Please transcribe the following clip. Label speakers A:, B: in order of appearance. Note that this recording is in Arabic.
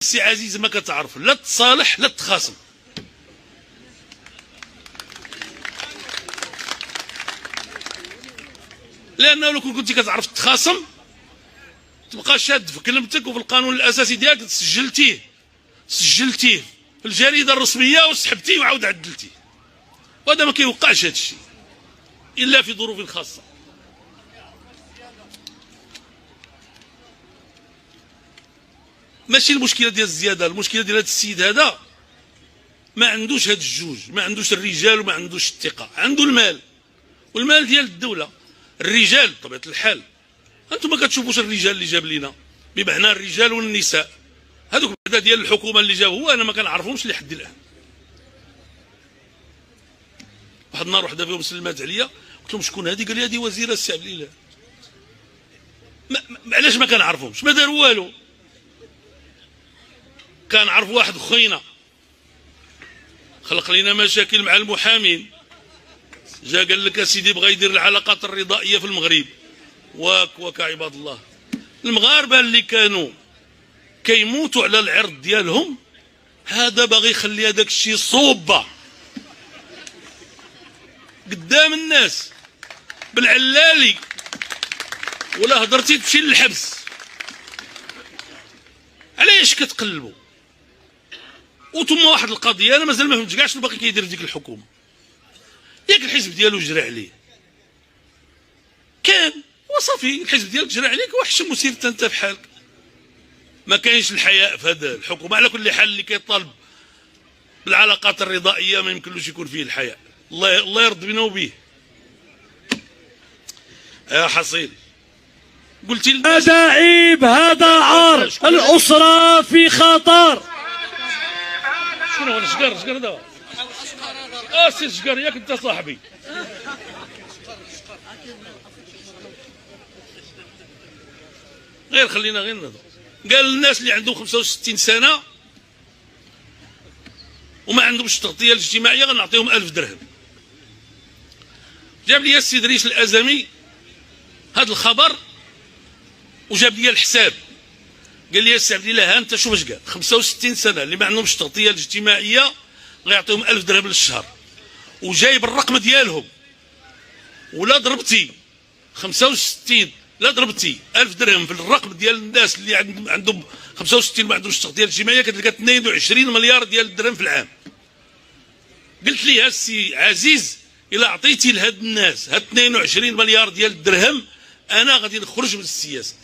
A: سي عزيز ما كتعرف لا تصالح لا تخاصم. لانه لو كنتي كتعرف تخاصم تبقى شاد في كلمتك وفي القانون الاساسي ديالك سجلتيه في الجريده الرسميه وسحبتيه وعاود عدلتيه. وهذا ما كيوقعش هذا الشيء الا في ظروف خاصه. ماشي المشكله ديال الزياده، المشكله ديال هذا السيد هذا ما عندوش هاد الجوج، ما عندوش الرجال وما عندوش الثقه، عنده المال والمال ديال الدوله. الرجال بطبيعه الحال انتم ما كتشوفوش الرجال اللي جاب لينا بمعنى الرجال والنساء هذوك بعدا ديال الحكومه اللي جاب هو انا ما كنعرفهمش لحد الان. واحد النهار وحده فيهم سلمات عليا قلت لهم شكون هذه؟ قال لي هذه وزيره السي عبد الاله. علاش ما كنعرفهمش؟ ما داروا والو. كنعرف واحد خوينا خلق لنا مشاكل مع المحامين، جا قال لك اسيدي بغى يدير العلاقات الرضائيه في المغرب. واك عباد الله، المغاربه اللي كانوا كيموتوا على العرض ديالهم هذا باغي يخلي هذاك الشيء صوبه قدام الناس بالعلالي، ولا هضرتي تمشي للحبس. علاش كتقلبوا؟ وثم واحد القضيه انا مازال ما فهمتش كاع شنو باقي كيدير في ديك الحكومه. ياك الحزب ديالو جرى عليه كان وصافي، الحزب ديالك جرى عليك وحشم وسير انت في حالك. ما كاينش الحياء في هذا الحكومه. على كل حال اللي كيطالب بالعلاقات الرضائيه ما يمكنلوش يكون فيه الحياء. الله يرضى بنا وبيه. يا حصيل قلتي
B: هذا عيب، هذا عار، الأسرة في خطر.
A: شنو هو الشقر هذا؟ سي الشقر ياك انت صاحبي. خلينا غير نهضر. قال الناس اللي عندهم 65 سنه وما عندهمش التغطيه الاجتماعيه غنعطيهم 1000 درهم. جاب لي السي دريس الازمي هذا الخبر وجاب لي الحساب. قال لي السي عبد الله ها انت شوف اش قال، 65 سنه اللي ما عندهمش التغطيه الاجتماعيه غيعطيهم 1000 درهم للشهر، وجايب الرقم ديالهم. ولا ضربتي 65 لا ضربتي 1000 درهم في الرقم ديال الناس اللي عندهم 65 ما عندهمش التغطيه الاجتماعيه كتلقى 22 مليار ديال الدرهم في العام. قلت لي السي عزيز الا عطيتي لهاد الناس هاد 22 مليار ديال الدرهم انا غادي نخرج من السياسه.